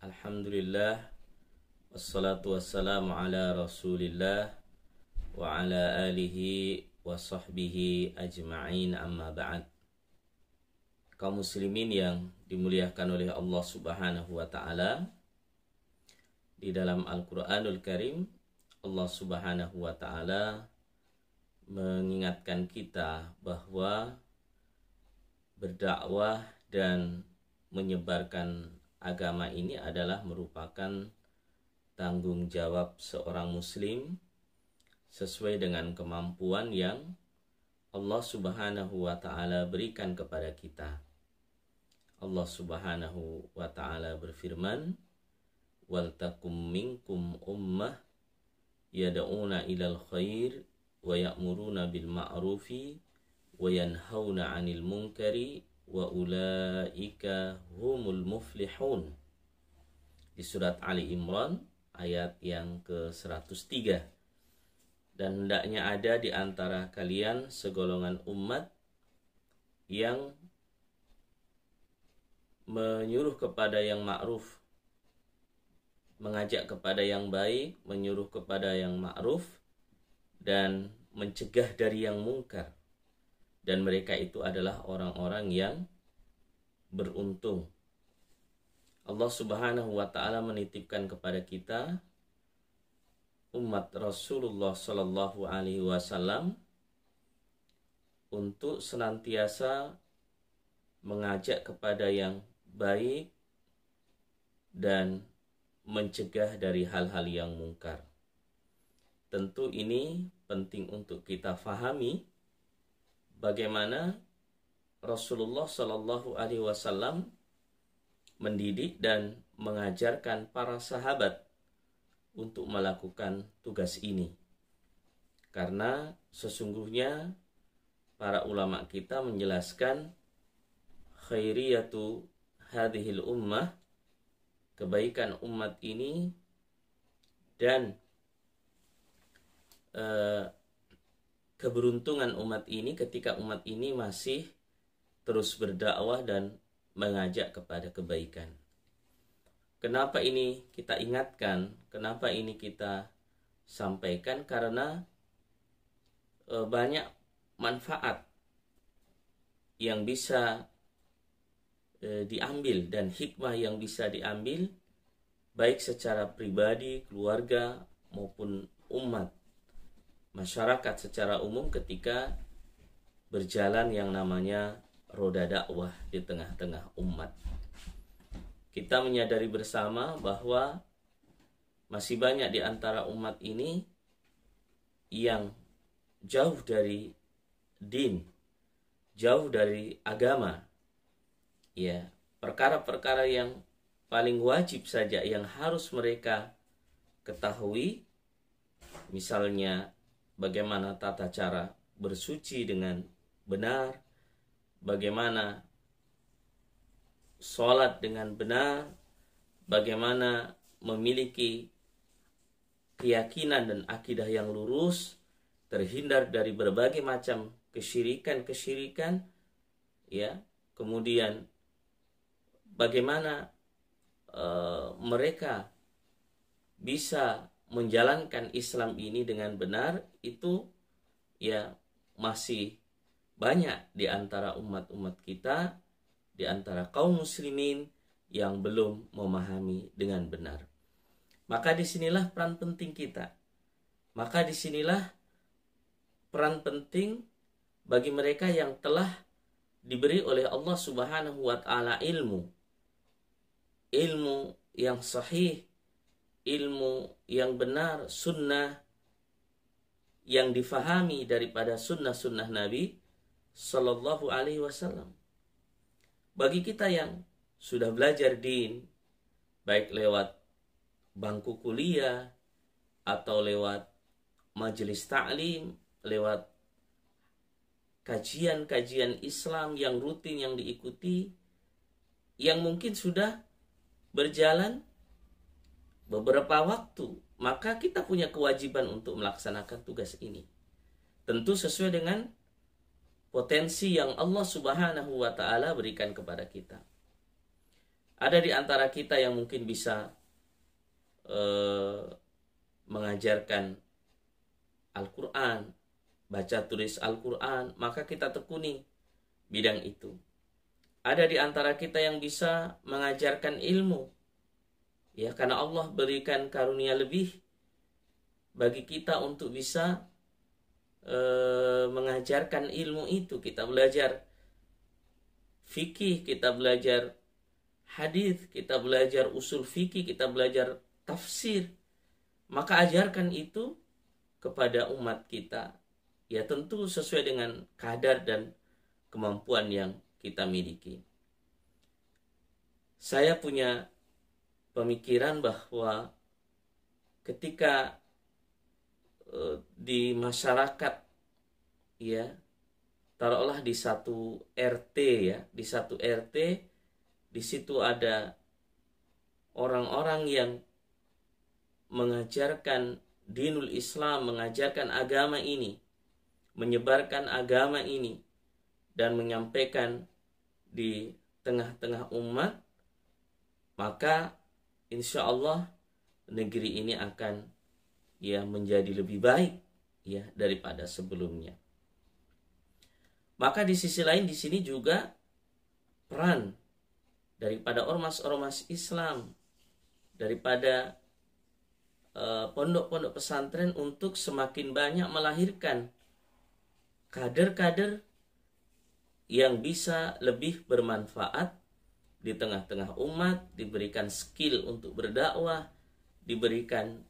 Alhamdulillah, wassalatu wassalamu ala rasulillah wa ala alihi wa sahbihi ajma'in, amma ba'd. Kaum muslimin yang dimuliakan oleh Allah subhanahu wa ta'ala, di dalam Al-Quranul Karim Allah subhanahu wa ta'ala mengingatkan kita bahwa berdakwah dan menyebarkan agama ini adalah merupakan tanggung jawab seorang muslim sesuai dengan kemampuan yang Allah subhanahu wa ta'ala berikan kepada kita. Allah subhanahu wa ta'ala berfirman, "Waltakum minkum ummah yad'una ilal khair wa ya'muruna bil ma'rufi wa yanhauna 'anil munkari wa ulaika humul muflihun." Di surat Ali Imran ayat yang ke-103. Dan hendaknya ada di antara kalian segolongan umat yang menyuruh kepada yang ma'ruf, mengajak kepada yang baik, menyuruh kepada yang ma'ruf, dan mencegah dari yang mungkar. Dan mereka itu adalah orang-orang yang beruntung. Allah subhanahu wa ta'ala menitipkan kepada kita, umat Rasulullah sallallahu alaihi wasallam, untuk senantiasa mengajak kepada yang baik dan mencegah dari hal-hal yang mungkar. Tentu ini penting untuk kita fahami bagaimana Rasulullah Shallallahu Alaihi Wasallam mendidik dan mengajarkan para sahabat untuk melakukan tugas ini. Karena sesungguhnya para ulama kita menjelaskan khairiyatu hadhil ummah, kebaikan umat ini dan keberuntungan umat ini ketika umat ini masih terus berdakwah dan mengajak kepada kebaikan. Kenapa ini kita ingatkan? Kenapa ini kita sampaikan? Karena banyak manfaat yang bisa diambil dan hikmah yang bisa diambil baik secara pribadi, keluarga maupun umat, masyarakat secara umum ketika berjalan yang namanya roda dakwah di tengah-tengah umat. Kita menyadari bersama bahwa masih banyak di antara umat ini yang jauh dari din, jauh dari agama. Ya, perkara-perkara yang paling wajib saja yang harus mereka ketahui, misalnya bagaimana tata cara bersuci dengan benar, bagaimana sholat dengan benar, bagaimana memiliki keyakinan dan akidah yang lurus, terhindar dari berbagai macam kesyirikan, ya. Kemudian bagaimana mereka bisa menjalankan Islam ini dengan benar, itu ya masih banyak di antara umat-umat kita, di antara kaum muslimin yang belum memahami dengan benar. Maka disinilah peran penting kita. Maka disinilah peran penting bagi mereka yang telah diberi oleh Allah subhanahu wa ta'ala ilmu yang sahih, ilmu yang benar, sunnah yang difahami daripada sunnah-sunnah Nabi Sallallahu Alaihi Wasallam. Bagi kita yang sudah belajar din, baik lewat bangku kuliah atau lewat majelis ta'lim, lewat kajian-kajian Islam yang rutin yang diikuti, yang mungkin sudah berjalan beberapa waktu, maka kita punya kewajiban untuk melaksanakan tugas ini. Tentu sesuai dengan potensi yang Allah subhanahu wa ta'ala berikan kepada kita. Ada di antara kita yang mungkin bisa mengajarkan Al-Quran, baca tulis Al-Quran, maka kita tekuni bidang itu. Ada di antara kita yang bisa mengajarkan ilmu, ya, karena Allah berikan karunia lebih bagi kita untuk bisa mengajarkan ilmu itu. Kita belajar fikih, kita belajar hadis, kita belajar usul fikih, kita belajar tafsir. Maka ajarkan itu kepada umat kita, ya tentu sesuai dengan kadar dan kemampuan yang kita miliki. Saya punya pemikiran bahwa ketika di masyarakat, ya, taruhlah di satu RT, ya, di satu RT, di situ ada orang-orang yang mengajarkan dinul Islam, mengajarkan agama ini, menyebarkan agama ini, dan menyampaikan di tengah-tengah umat, maka insya Allah negeri ini akan, ya, menjadi lebih baik, ya, daripada sebelumnya. Maka di sisi lain di sini juga peran daripada ormas-ormas Islam, daripada pondok-pondok pesantren untuk semakin banyak melahirkan kader-kader yang bisa lebih bermanfaat di tengah-tengah umat, diberikan skill untuk berdakwah, diberikan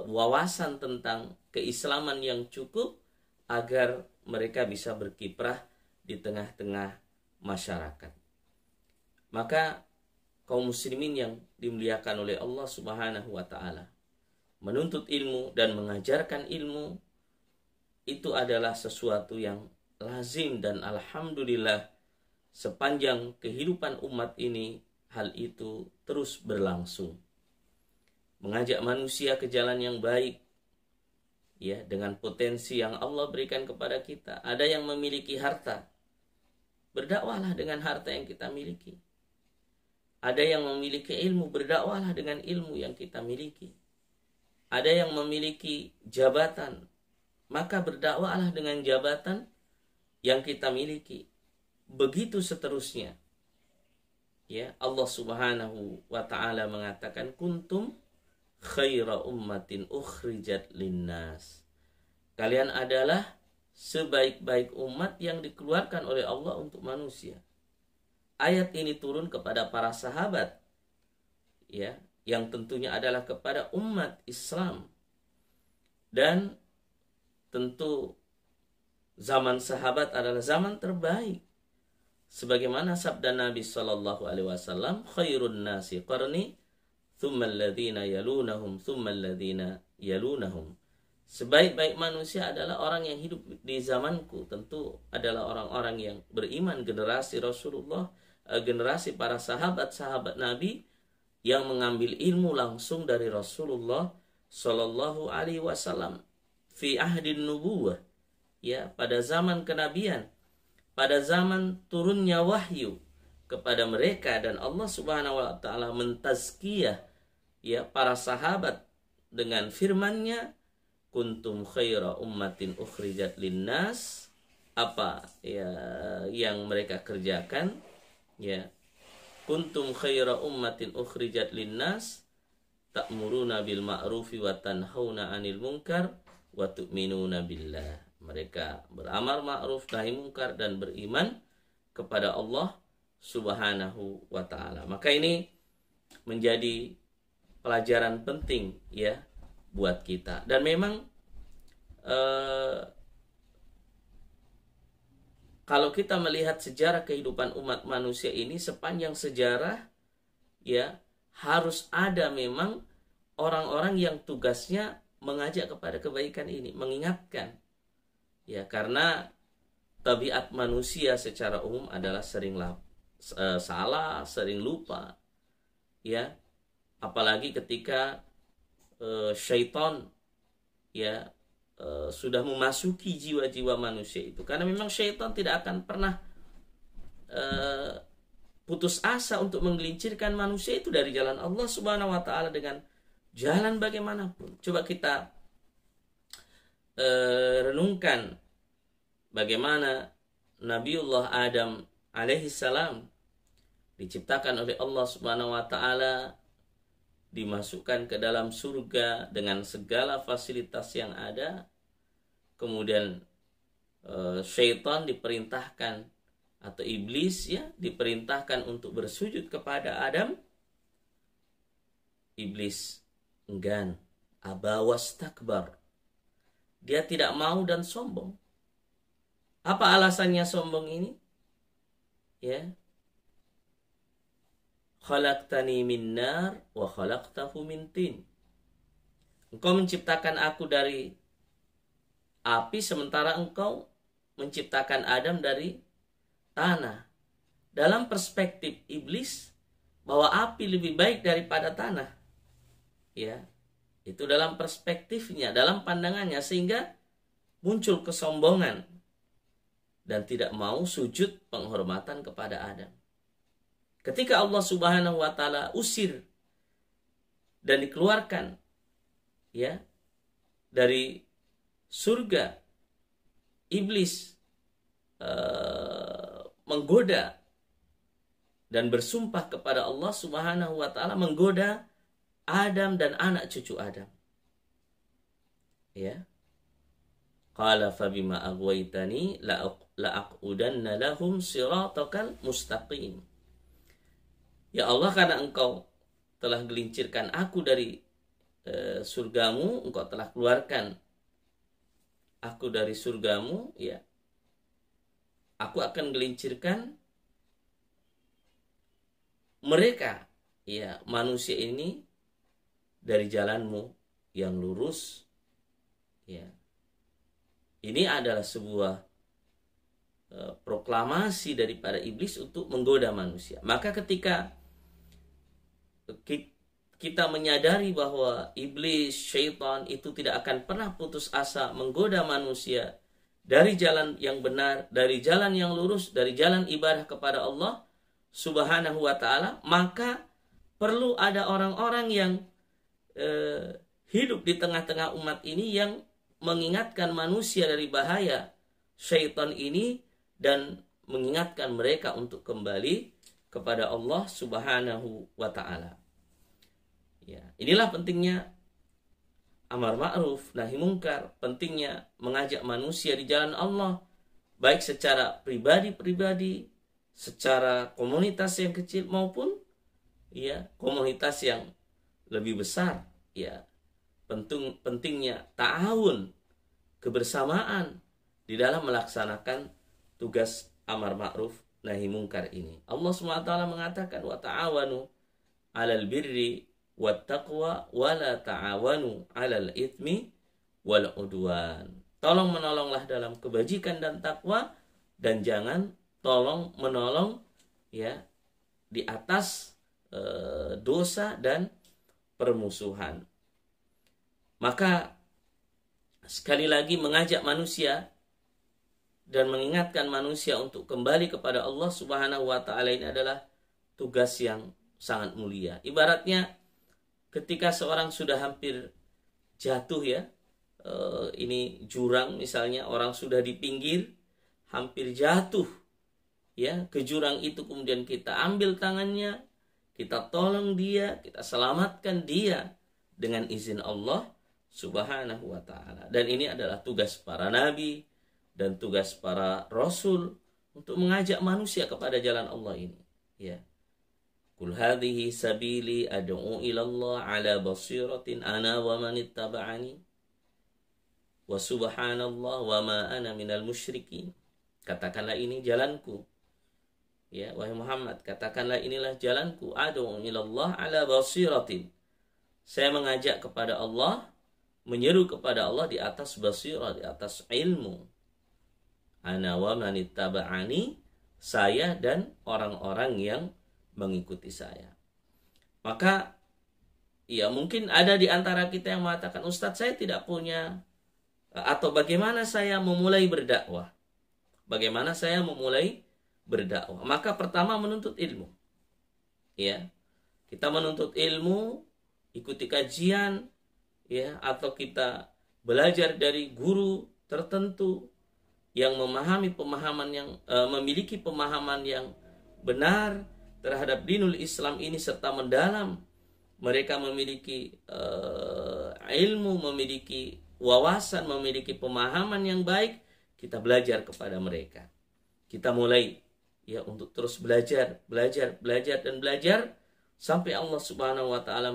wawasan tentang keislaman yang cukup agar mereka bisa berkiprah di tengah-tengah masyarakat. Maka kaum muslimin yang dimuliakan oleh Allah Subhanahu wa taala, menuntut ilmu dan mengajarkan ilmu itu adalah sesuatu yang lazim, dan alhamdulillah sepanjang kehidupan umat ini hal itu terus berlangsung. Mengajak manusia ke jalan yang baik, ya, dengan potensi yang Allah berikan kepada kita. Ada yang memiliki harta, berdakwahlah dengan harta yang kita miliki. Ada yang memiliki ilmu, berdakwahlah dengan ilmu yang kita miliki. Ada yang memiliki jabatan, maka berdakwahlah dengan jabatan yang kita miliki. Begitu seterusnya. Ya, Allah Subhanahu wa taala mengatakan kuntum khaira ummatin ukhrijat linnas. Kalian adalah sebaik-baik umat yang dikeluarkan oleh Allah untuk manusia. Ayat ini turun kepada para sahabat, ya, yang tentunya adalah kepada umat Islam. Dan tentu zaman sahabat adalah zaman terbaik. Sebagaimana sabda Nabi sallallahu alaihi wasallam, khairun nasi qarni, thumma alladhina yalunahum, thumma alladhina yalunahum. Sebaik-baik manusia adalah orang yang hidup di zamanku. Tentu adalah orang-orang yang beriman, generasi Rasulullah, generasi para sahabat-sahabat Nabi yang mengambil ilmu langsung dari Rasulullah sallallahu alaihi wasallam fi ahdin nubuwah, ya, pada zaman kenabian, pada zaman turunnya wahyu kepada mereka, dan Allah Subhanahu wa taala mentazkiyah, ya, para sahabat dengan firman-Nya, kuntum khaira ummatin ukhrijat linnas. Apa, ya, yang mereka kerjakan, ya, kuntum khaira ummatin ukhrijat linnas ta'muruna bil ma'rufi wa tanhauna 'anil munkar wa tu'minuna billah. Mereka beramar ma'ruf nahi munkar dan beriman kepada Allah Subhanahu wa taala. Maka ini menjadi pelajaran penting, ya, buat kita. Dan memang kalau kita melihat sejarah kehidupan umat manusia ini, sepanjang sejarah, ya, harus ada memang orang-orang yang tugasnya mengajak kepada kebaikan ini, mengingatkan. Ya, karena tabiat manusia secara umum adalah sering salah, sering lupa. Ya, apalagi ketika syaitan, ya, sudah memasuki jiwa-jiwa manusia itu. Karena memang syaitan tidak akan pernah putus asa untuk menggelincirkan manusia itu dari jalan Allah Subhanahu wa taala dengan jalan bagaimanapun. Coba kita renungkan bagaimana Nabiullah Adam alaihi salam diciptakan oleh Allah Subhanahu wa taala, dimasukkan ke dalam surga dengan segala fasilitas yang ada. Kemudian syaitan diperintahkan, atau iblis ya, diperintahkan untuk bersujud kepada Adam. Iblis enggan, aba wastakbar. Dia tidak mau dan sombong. Apa alasannya sombong ini? Ya. Khalaqtani min nar wa khalaqtahu min tin. Engkau menciptakan aku dari api, sementara engkau menciptakan Adam dari tanah. Dalam perspektif iblis, bahwa api lebih baik daripada tanah. Ya. Itu dalam perspektifnya, dalam pandangannya, sehingga muncul kesombongan dan tidak mau sujud penghormatan kepada Adam. Ketika Allah Subhanahu wa taala usir dan dikeluarkan ya dari surga, iblis menggoda dan bersumpah kepada Allah Subhanahu wa taala, menggoda Adam dan anak cucu Adam. Ya. Qala fabima aghwaytani la'aqudanna lahum siratakal mustaqim. Ya Allah, karena engkau telah gelincirkan aku dari surgamu, engkau telah keluarkan aku dari surgamu, ya, aku akan gelincirkan mereka, ya, manusia ini dari jalanmu yang lurus. Ya. Ini adalah sebuah proklamasi daripada iblis untuk menggoda manusia. Maka ketika kita menyadari bahwa iblis, syaitan itu tidak akan pernah putus asa menggoda manusia dari jalan yang benar, dari jalan yang lurus, dari jalan ibadah kepada Allah Subhanahu wa ta'ala, maka perlu ada orang-orang yang hidup di tengah-tengah umat ini yang mengingatkan manusia dari bahaya syaitan ini dan mengingatkan mereka untuk kembali kepada Allah Subhanahu wa ta'ala. Ya, inilah pentingnya amar ma'ruf nahi mungkar, pentingnya mengajak manusia di jalan Allah, baik secara pribadi-pribadi, secara komunitas yang kecil maupun ya komunitas yang lebih besar. Ya, pentingnya ta'awun, kebersamaan di dalam melaksanakan tugas amar ma'ruf nahi mungkar ini. Allah SWT mengatakan wa ta'awanu 'alal birri wat taqwa wa la ta'awanu 'alal itsmi wal 'udwan. Tolong menolonglah dalam kebajikan dan takwa, dan jangan tolong menolong ya di atas dosa dan permusuhan. Maka sekali lagi mengajak manusia dan mengingatkan manusia untuk kembali kepada Allah Subhanahu wa ta'ala ini adalah tugas yang sangat mulia. Ibaratnya ketika seorang sudah hampir jatuh ya, ini jurang misalnya, orang sudah di pinggir hampir jatuh ya ke jurang itu, kemudian kita ambil tangannya, kita tolong dia, kita selamatkan dia dengan izin Allah Subhanahu wa ta'ala. Dan ini adalah tugas para nabi dan tugas para rasul untuk mengajak manusia kepada jalan Allah ini. Ya. Qul hadhihi sabili ad'u ila Allah ala basiratin ana wa man ittaba'ani wa subhanallah wa ma ana minal musyrikin. Katakanlah ini jalanku. Ya, wahai Muhammad, katakanlah inilah jalanku, ad'u ila Allah ala basiratin. Saya mengajak kepada Allah, menyeru kepada Allah di atas basirah, di atas ilmu. Ana wa man ittaba'ani, saya dan orang-orang yang mengikuti saya. Maka ya mungkin ada di antara kita yang mengatakan, Ustadz, saya tidak punya, atau bagaimana saya memulai berdakwah? Bagaimana saya memulai berdakwah? Maka pertama menuntut ilmu. ya. Kita menuntut ilmu, ikuti kajian, ya, atau kita belajar dari guru tertentu yang memahami pemahaman yang memiliki pemahaman yang benar terhadap dinul Islam ini serta mendalam. Mereka memiliki ilmu, memiliki wawasan, memiliki pemahaman yang baik. Kita belajar kepada mereka. Kita mulai ya untuk terus belajar dan belajar sampai Allah Subhanahu wa taala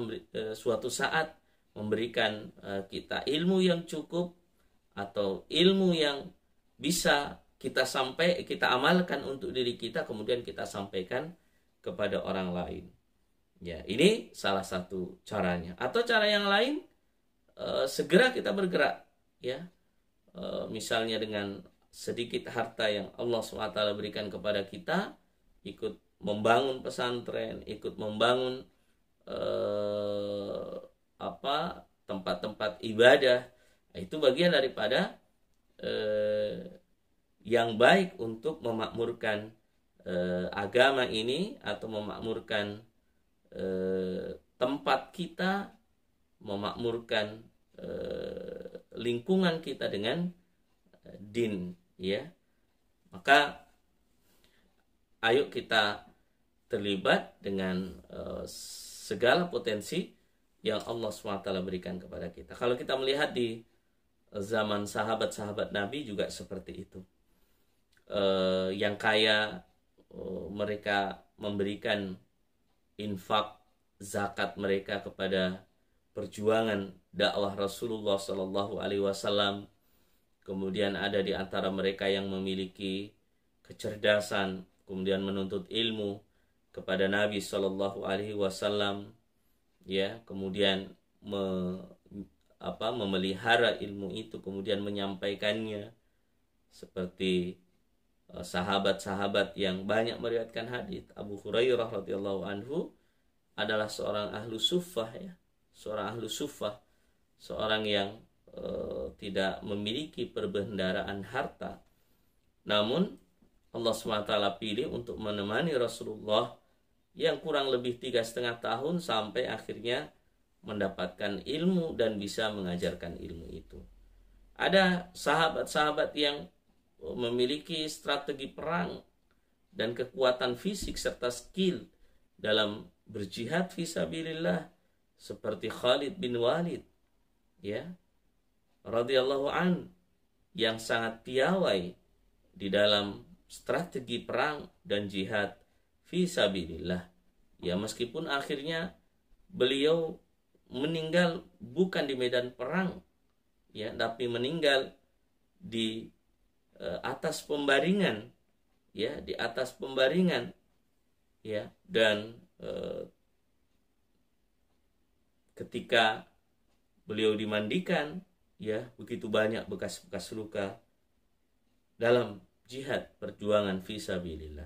suatu saat memberikan kita ilmu yang cukup atau ilmu yang bisa kita amalkan untuk diri kita, kemudian kita sampaikan kepada orang lain. Ya, ini salah satu caranya. Atau cara yang lain, segera kita bergerak, ya. Misalnya dengan sedikit harta yang Allah SWT berikan kepada kita, ikut membangun pesantren, ikut membangun tempat-tempat ibadah. Itu bagian daripada yang baik untuk memakmurkan agama ini, atau memakmurkan tempat kita, memakmurkan lingkungan kita dengan din, ya. Maka ayo kita terlibat dengan segala potensi yang Allah SWT berikan kepada kita. Kalau kita melihat di zaman sahabat-sahabat Nabi juga seperti itu. Yang kaya, mereka memberikan infak zakat mereka kepada perjuangan dakwah Rasulullah SAW. Kemudian ada di antara mereka yang memiliki kecerdasan, kemudian menuntut ilmu kepada Nabi SAW, ya, kemudian memelihara ilmu itu, kemudian menyampaikannya, seperti sahabat-sahabat yang banyak meriwayatkan hadis. Abu Hurairah radhiyallahu anhu adalah seorang ahlu suffah, ya, seorang yang tidak memiliki perbendaharaan harta, namun Allah SWT pilih untuk menemani Rasulullah yang kurang lebih 3,5 tahun sampai akhirnya mendapatkan ilmu dan bisa mengajarkan ilmu itu. Ada sahabat-sahabat yang memiliki strategi perang dan kekuatan fisik serta skill dalam berjihad fisabilillah, seperti Khalid bin Walid, ya, radhiyallahu an, yang sangat piawai di dalam strategi perang dan jihad fisabilillah. Ya, meskipun akhirnya beliau meninggal bukan di medan perang, ya, tapi meninggal di atas pembaringan, ya, di atas pembaringan, ya, dan ketika beliau dimandikan, ya, begitu banyak bekas-bekas luka dalam jihad perjuangan fisabilillah.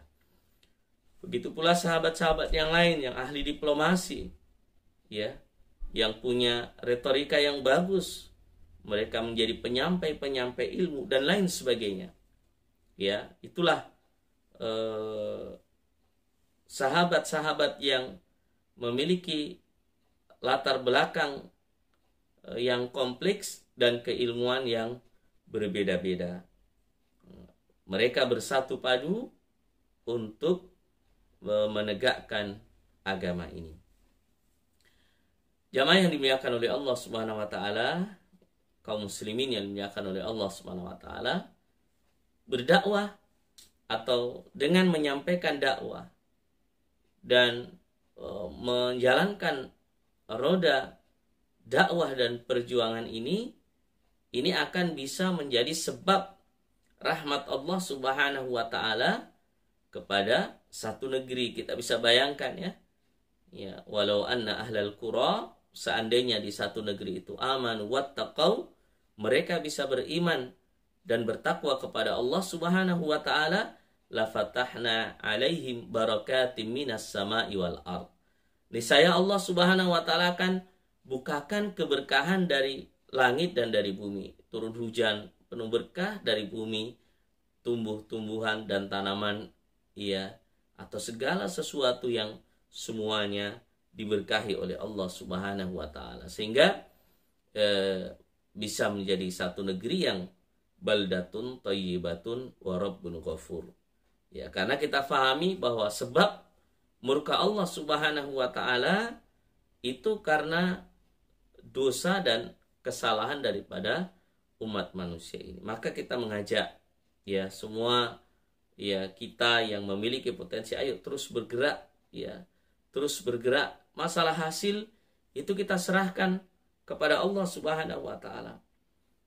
Begitu pula sahabat-sahabat yang lain yang ahli diplomasi, ya, yang punya retorika yang bagus, mereka menjadi penyampai ilmu dan lain sebagainya. Ya, itulah sahabat-sahabat yang memiliki latar belakang yang kompleks dan keilmuan yang berbeda-beda. Mereka bersatu padu untuk menegakkan agama ini. Jamaah yang dimuliakan oleh Allah Subhanahu wa taala, kaum muslimin yang dimuliakan oleh Allah Subhanahu wa taala, berdakwah atau dengan menyampaikan dakwah dan menjalankan roda dakwah dan perjuangan ini akan bisa menjadi sebab rahmat Allah Subhanahu wa taala kepada satu negeri. Kita bisa bayangkan, ya. Ya, walau anna ahlal qura, seandainya di satu negeri itu amanu wattaqau, mereka bisa beriman dan bertakwa kepada Allah Subhanahu wa taala, la fatahna alaihim barakatim minas sama'i wal ard. Niscaya Allah Subhanahu wa taala akan bukakan keberkahan dari langit dan dari bumi. Turun hujan penuh berkah dari bumi, tumbuh-tumbuhan dan tanaman, ya, atau segala sesuatu yang semuanya diberkahi oleh Allah Subhanahu wa taala, sehingga bisa menjadi satu negeri yang baldatun thayyibatun wa rabbun ghafur. Ya, karena kita fahami bahwa sebab murka Allah Subhanahu wa taala itu karena dosa dan kesalahan daripada umat manusia ini. Maka kita mengajak ya semua ya kita yang memiliki potensi, ayo terus bergerak ya. Terus bergerak. Masalah hasil itu kita serahkan kepada Allah Subhanahu wa taala.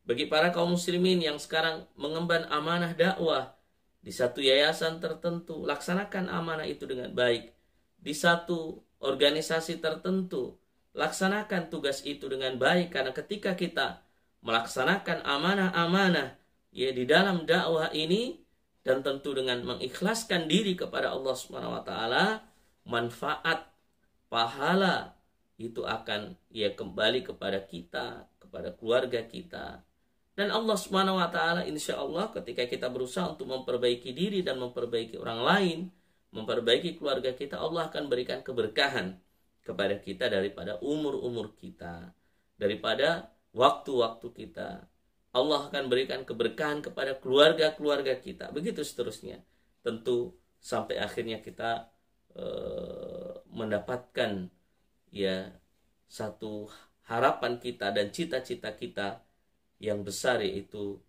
Bagi para kaum muslimin yang sekarang mengemban amanah dakwah di satu yayasan tertentu, laksanakan amanah itu dengan baik. Di satu organisasi tertentu, laksanakan tugas itu dengan baik, karena ketika kita melaksanakan amanah-amanah ya di dalam dakwah ini dan tentu dengan mengikhlaskan diri kepada Allah Subhanahu wa taala, manfaat pahala itu akan ya kembali kepada kita, kepada keluarga kita. Dan Allah Subhanahu wa taala insyaallah ketika kita berusaha untuk memperbaiki diri dan memperbaiki orang lain, memperbaiki keluarga kita, Allah akan berikan keberkahan kepada kita daripada umur-umur kita, daripada waktu-waktu kita. Allah akan berikan keberkahan kepada keluarga-keluarga kita. Begitu seterusnya. Tentu sampai akhirnya kita mendapatkan ya satu harapan kita dan cita-cita kita yang besar, yaitu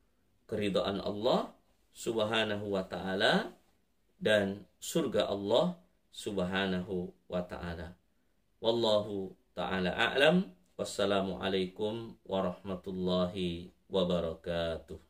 keridhaan Allah Subhanahu wa taala dan surga Allah Subhanahu wa taala. Wallahu taala a'lam. Wassalamualaikum warahmatullahi wabarakatuh.